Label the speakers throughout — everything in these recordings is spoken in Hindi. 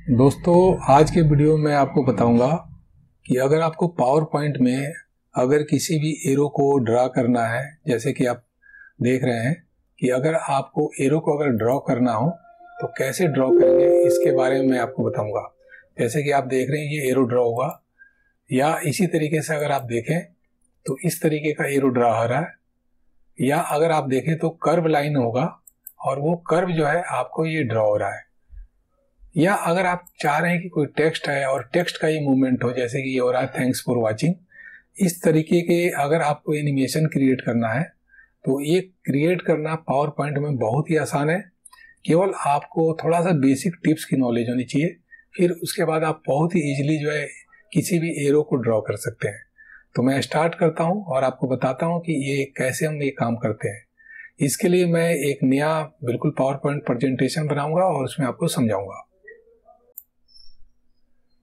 Speaker 1: दोस्तों, आज के वीडियो में आपको बताऊंगा कि अगर आपको पावर पॉइंट में अगर किसी भी एरो को ड्रा करना है, जैसे कि आप देख रहे हैं कि अगर आपको एरो को अगर ड्रॉ करना हो तो कैसे ड्रॉ करेंगे, इसके बारे में मैं आपको बताऊंगा। जैसे कि आप देख रहे हैं ये एरो ड्रॉ होगा, या इसी तरीके से अगर आप देखें तो इस तरीके का एरो ड्रा हो रहा है, या अगर आप देखें तो कर्व लाइन होगा और वो कर्व जो है आपको ये ड्रॉ हो रहा है। या अगर आप चाह रहे हैं कि कोई टेक्स्ट है और टेक्स्ट का ही मूवमेंट हो, जैसे कि ये हो रहा है थैंक्स फॉर वाचिंग, इस तरीके के अगर आपको एनिमेशन क्रिएट करना है तो ये क्रिएट करना पावर पॉइंट में बहुत ही आसान है। केवल आपको थोड़ा सा बेसिक टिप्स की नॉलेज होनी चाहिए, फिर उसके बाद आप बहुत ही ईजिली जो है किसी भी एरो को ड्रॉ कर सकते हैं। तो मैं स्टार्ट करता हूं और आपको बताता हूं कि ये कैसे हम ये काम करते हैं। इसके लिए मैं एक नया बिल्कुल पावर पॉइंट प्रेजेंटेशन बनाऊंगा और उसमें आपको समझाऊंगा।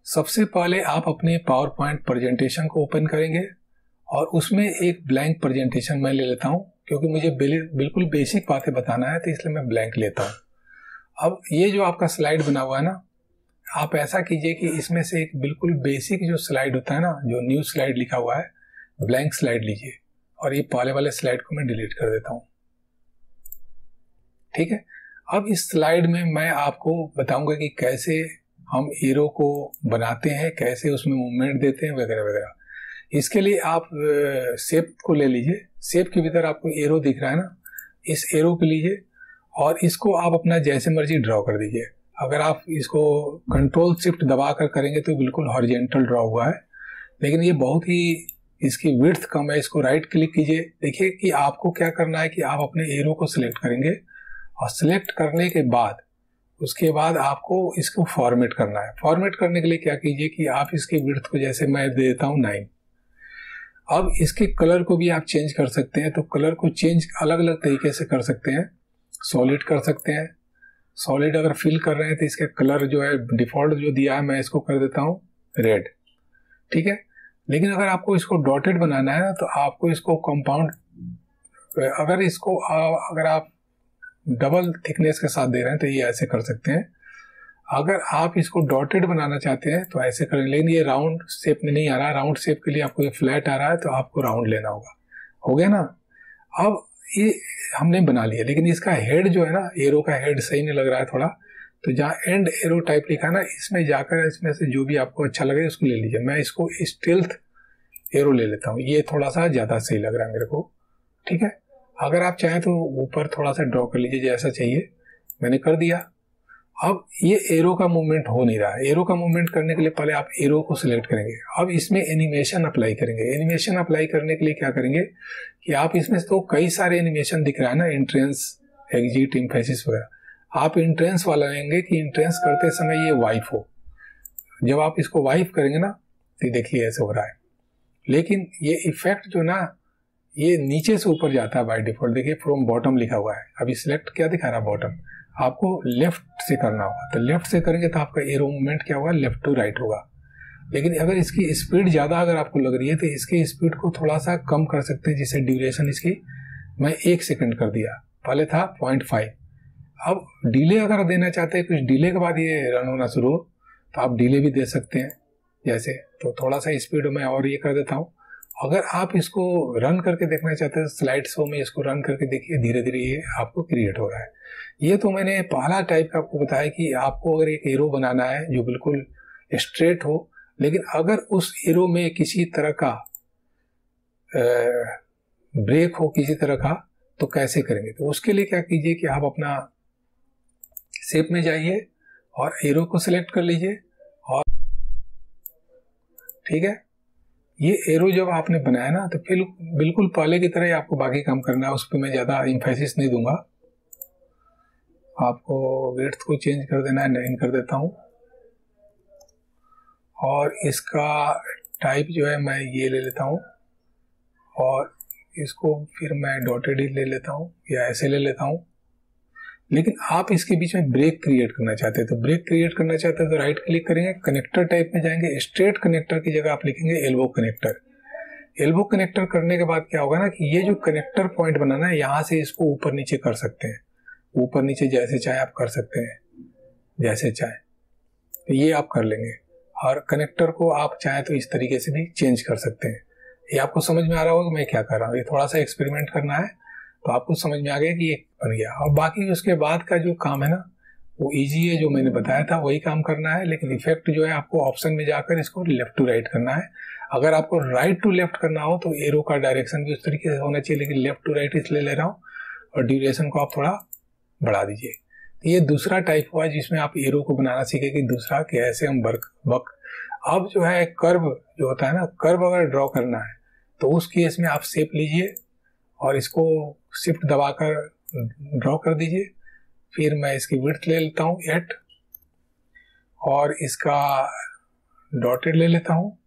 Speaker 1: सबसे पहले आप अपने पावर पॉइंट प्रेजेंटेशन को ओपन करेंगे और उसमें एक ब्लैंक प्रेजेंटेशन मैं ले लेता हूं, क्योंकि मुझे बिल्कुल बेसिक बातें बताना है तो इसलिए मैं ब्लैंक लेता हूं। अब ये जो आपका स्लाइड बना हुआ है ना, आप ऐसा कीजिए कि इसमें से एक बिल्कुल बेसिक जो स्लाइड होता है ना, जो न्यू स्लाइड लिखा हुआ है, ब्लैंक स्लाइड लीजिए और ये पहले वाले स्लाइड को मैं डिलीट कर देता हूं। ठीक है, अब इस स्लाइड में मैं आपको बताऊंगा कि कैसे हम एरो को बनाते हैं, कैसे उसमें मूवमेंट देते हैं वगैरह वगैरह। इसके लिए आप शेप को ले लीजिए। शेप के भीतर आपको एरो दिख रहा है ना, इस एरो को लीजिए और इसको आप अपना जैसे मर्जी ड्रॉ कर दीजिए। अगर आप इसको कंट्रोल शिफ्ट दबा कर करेंगे तो बिल्कुल हॉरिजॉन्टल ड्रॉ हुआ है, लेकिन ये बहुत ही इसकी विड्थ कम है। इसको राइट क्लिक कीजिए। देखिए कि आपको क्या करना है कि आप अपने एरो को सिलेक्ट करेंगे और सिलेक्ट करने के बाद उसके बाद आपको इसको फॉर्मेट करना है। फॉर्मेट करने के लिए क्या कीजिए कि आप इसकी विड्थ को जैसे मैं दे देता हूँ 9। अब इसके कलर को भी आप चेंज कर सकते हैं, तो कलर को चेंज अलग अलग तरीके से कर सकते हैं। सॉलिड कर सकते हैं, सॉलिड अगर फिल कर रहे हैं तो इसका कलर जो है डिफॉल्ट जो दिया है मैं इसको कर देता हूँ रेड। ठीक है, लेकिन अगर आपको इसको डॉटेड बनाना है तो आपको इसको कंपाउंड, अगर आप डबल थिकनेस के साथ दे रहे हैं तो ये ऐसे कर सकते हैं। अगर आप इसको डॉटेड बनाना चाहते हैं तो ऐसे करें, लेकिन ये राउंड शेप में नहीं आ रहा। राउंड शेप के लिए आपको ये फ्लैट आ रहा है तो आपको राउंड लेना होगा। हो गया ना। अब ये हमने बना लिया, लेकिन इसका हेड जो है ना, एरो का हेड सही नहीं लग रहा है थोड़ा, तो जहाँ एंड एरो टाइप लिखा है ना, इसमें जाकर इसमें से जो भी आपको अच्छा लगे उसको ले लीजिए। मैं इसको स्टेल्थ एरो ले लेता हूँ, ये थोड़ा सा ज़्यादा सही लग रहा है मेरे को। ठीक है, अगर आप चाहें तो ऊपर थोड़ा सा ड्रॉ कर लीजिए जैसा चाहिए, मैंने कर दिया। अब ये एरो का मूवमेंट हो नहीं रहा है। एरो का मूवमेंट करने के लिए पहले आप एरो को सिलेक्ट करेंगे। अब इसमें एनिमेशन अप्लाई करेंगे। एनिमेशन अप्लाई करने के लिए क्या करेंगे कि आप इसमें तो कई सारे एनिमेशन दिख रहा है ना, एंट्रेंस, एग्जिट, एम्फेसिस वगैरह। आप एंट्रेंस वाला लेंगे कि एंट्रेंस करते समय ये वाइफ हो। जब आप इसको वाइफ करेंगे ना तो देखिए ऐसे हो रहा है, लेकिन ये इफेक्ट जो ना ये नीचे से ऊपर जाता है बाय डिफॉल्ट। देखिए फ्रॉम बॉटम लिखा हुआ है। अभी सिलेक्ट क्या दिखा रहा है, बॉटम। आपको लेफ्ट से करना होगा, तो लेफ्ट से करेंगे तो आपका एरो मूवमेंट क्या होगा, लेफ्ट टू राइट होगा। लेकिन अगर इसकी स्पीड ज़्यादा अगर आपको लग रही है तो इसकी स्पीड को थोड़ा सा कम कर सकते हैं, जिससे ड्यूरेशन इसकी मैं 1 सेकेंड कर दिया, पहले था 0.5। अब डिले अगर देना चाहते हैं, कुछ डिले के बाद ये रन होना शुरू हो तो आप डिले भी दे सकते हैं जैसे। तो थोड़ा सा स्पीड में और ये कर देता हूँ। अगर आप इसको रन करके देखना चाहते हैं, स्लाइड शो में इसको रन करके देखिए, धीरे धीरे ये आपको क्रिएट हो रहा है। ये तो मैंने पहला टाइप का आपको बताया कि आपको अगर एक एरो बनाना है जो बिल्कुल स्ट्रेट हो, लेकिन अगर उस एरो में किसी तरह का ब्रेक हो किसी तरह का, तो कैसे करेंगे। तो उसके लिए क्या कीजिए कि आप अपना शेप में जाइए और एरो को सिलेक्ट कर लीजिए। और ठीक है, ये एरो जब आपने बनाया ना तो फिर बिल्कुल पहले की तरह ही आपको बाकी काम करना है। उस पर मैं ज़्यादा इम्फेसिस नहीं दूंगा। आपको विड्थ को चेंज कर देना है, 9 कर देता हूँ। और इसका टाइप जो है मैं ये ले लेता हूँ और इसको फिर मैं डॉटेड ही ले लेता हूँ या ऐसे ले लेता हूँ। लेकिन आप इसके बीच में ब्रेक क्रिएट करना चाहते हैं, तो ब्रेक क्रिएट करना चाहते हैं तो राइट क्लिक करेंगे, कनेक्टर टाइप में जाएंगे, स्ट्रेट कनेक्टर की जगह आप लिखेंगे एल्बो कनेक्टर। एल्बो कनेक्टर करने के बाद क्या होगा ना कि ये जो कनेक्टर पॉइंट बनाना है, यहाँ से इसको ऊपर नीचे कर सकते हैं। ऊपर नीचे जैसे चाहे आप कर सकते हैं, जैसे चाहे। तो ये आप कर लेंगे। और कनेक्टर को आप चाहे तो इस तरीके से भी चेंज कर सकते हैं। ये आपको समझ में आ रहा होगा कि मैं क्या कर रहा हूँ। ये थोड़ा सा एक्सपेरिमेंट करना है तो आपको समझ में आ गया कि ये बन गया। और बाकी उसके बाद का जो काम है ना वो इजी है, जो मैंने बताया था वही काम करना है। लेकिन इफेक्ट जो है आपको ऑप्शन में जाकर इसको लेफ्ट टू राइट करना है। अगर आपको राइट टू लेफ्ट करना हो तो एरो का डायरेक्शन भी उस तरीके से होना चाहिए, लेकिन लेफ्ट टू राइट इसलिए ले रहा हूँ। और ड्यूरेशन को आप थोड़ा बढ़ा दीजिए। तो ये दूसरा टाइप हुआ जिसमें आप एरो को बनाना सीखे कि दूसरा कैसे हम वर्क। अब जो है कर्व जो होता है ना, कर्व अगर ड्रॉ करना है तो उस केस में आप शेप लीजिए और इसको शिफ्ट दबाकर ड्रॉ कर दीजिए। फिर मैं इसकी विड्थ ले लेता हूँ 8 और इसका डॉटेड ले लेता हूँ।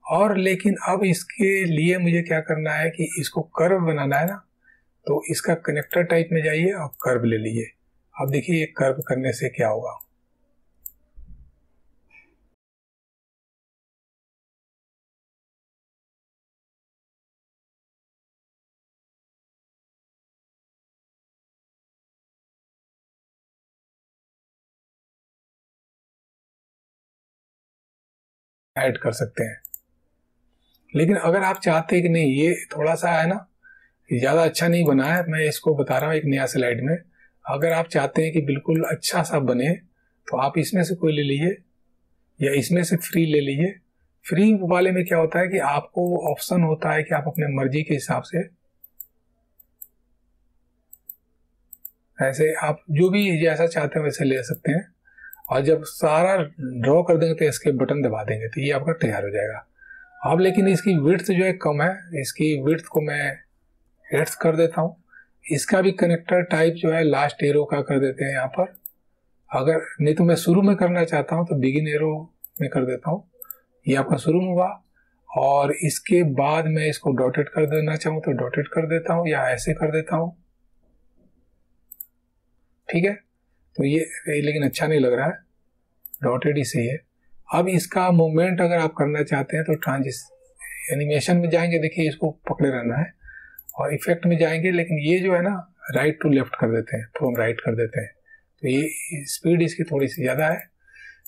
Speaker 1: और लेकिन अब इसके लिए मुझे क्या करना है कि इसको कर्व बनाना है ना, तो इसका कनेक्टर टाइप में जाइए और कर्व ले लीजिए। अब देखिए ये कर्व करने से क्या होगा। ऐड कर सकते हैं। लेकिन अगर आप चाहते हैं कि नहीं ये थोड़ा सा है ना ज़्यादा अच्छा नहीं बना है, मैं इसको बता रहा हूँ एक नया स्लाइड में। अगर आप चाहते हैं कि बिल्कुल अच्छा सा बने तो आप इसमें से कोई ले लीजिए या इसमें से फ्री ले लीजिए। फ्री वाले में क्या होता है कि आपको ऑप्शन होता है कि आप अपने मर्जी के हिसाब से ऐसे आप जो भी जैसा चाहते हैं वैसे ले सकते हैं। और जब सारा ड्रॉ कर देंगे तो इसके बटन दबा देंगे तो ये आपका तैयार हो जाएगा। अब लेकिन इसकी विड्थ जो है कम है, इसकी विड्थ को मैं 8 कर देता हूँ। इसका भी कनेक्टर टाइप जो है लास्ट एरो का कर देते हैं यहाँ पर। अगर नहीं तो मैं शुरू में करना चाहता हूँ तो बिगिन एरो में कर देता हूँ। ये आपका शुरू में हुआ और इसके बाद मैं इसको डॉटेड कर देना चाहूँ तो डॉटेड कर देता हूँ या ऐसे कर देता हूँ। ठीक है, तो ये लेकिन अच्छा नहीं लग रहा है, डॉटेड ही सही है। अब इसका मूवमेंट अगर आप करना चाहते हैं तो एनिमेशन में जाएंगे, देखिए इसको पकड़े रहना है और इफेक्ट में जाएंगे। लेकिन ये जो है ना राइट टू लेफ्ट कर देते हैं, फ्रॉम राइट कर देते हैं। तो ये स्पीड इसकी थोड़ी सी ज़्यादा है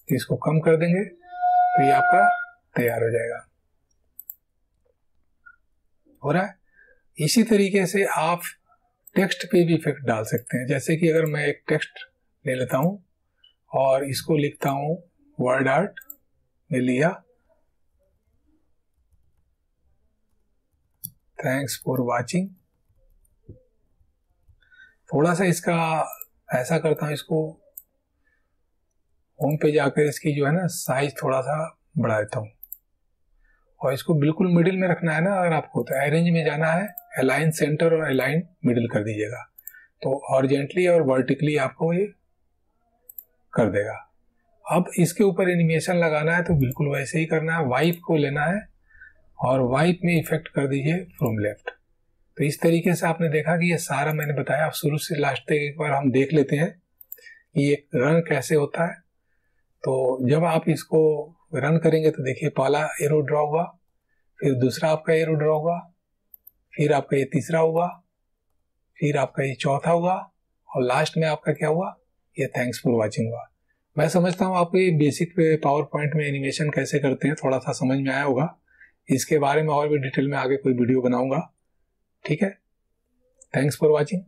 Speaker 1: तो इसको कम कर देंगे तो ये आपका तैयार हो जाएगा। हो रहा है। इसी तरीके से आप टेक्स्ट पे भी इफेक्ट डाल सकते हैं। जैसे कि अगर मैं एक टेक्स्ट ले लेता हूँ और इसको लिखता हूँ वर्ड आर्ट में लिया, थैंक्स फॉर वाचिंग। थोड़ा सा इसका ऐसा करता हूँ, इसको होम पे जाकर इसकी जो है ना साइज थोड़ा सा बढ़ा देता हूँ और इसको बिल्कुल मिडिल में रखना है ना अगर आपको, तो अरेंज में जाना है, अलाइन सेंटर और अलाइन मिडिल कर दीजिएगा तो हॉरिजॉन्टली और वर्टिकली आपको ये कर देगा। अब इसके ऊपर एनिमेशन लगाना है तो बिल्कुल वैसे ही करना है। वाइप को लेना है और वाइप में इफेक्ट कर दीजिए फ्रॉम लेफ्ट। तो इस तरीके से आपने देखा कि ये सारा मैंने बताया। आप शुरू से लास्ट तक एक बार हम देख लेते हैं कि ये रन कैसे होता है। तो जब आप इसको रन करेंगे तो देखिए पहला एरो ड्रॉ हुआ, फिर दूसरा आपका एरो ड्रॉ हुआ, फिर आपका ये तीसरा हुआ, फिर आपका ये चौथा हुआ और लास्ट में आपका क्या हुआ, ये थैंक्स फॉर वॉचिंग हुआ। मैं समझता हूँ आपको ये बेसिक पावर पॉइंट में एनिमेशन कैसे करते हैं थोड़ा सा समझ में आया होगा। इसके बारे में और भी डिटेल में आगे कोई वीडियो बनाऊंगा। ठीक है, थैंक्स फॉर वॉचिंग।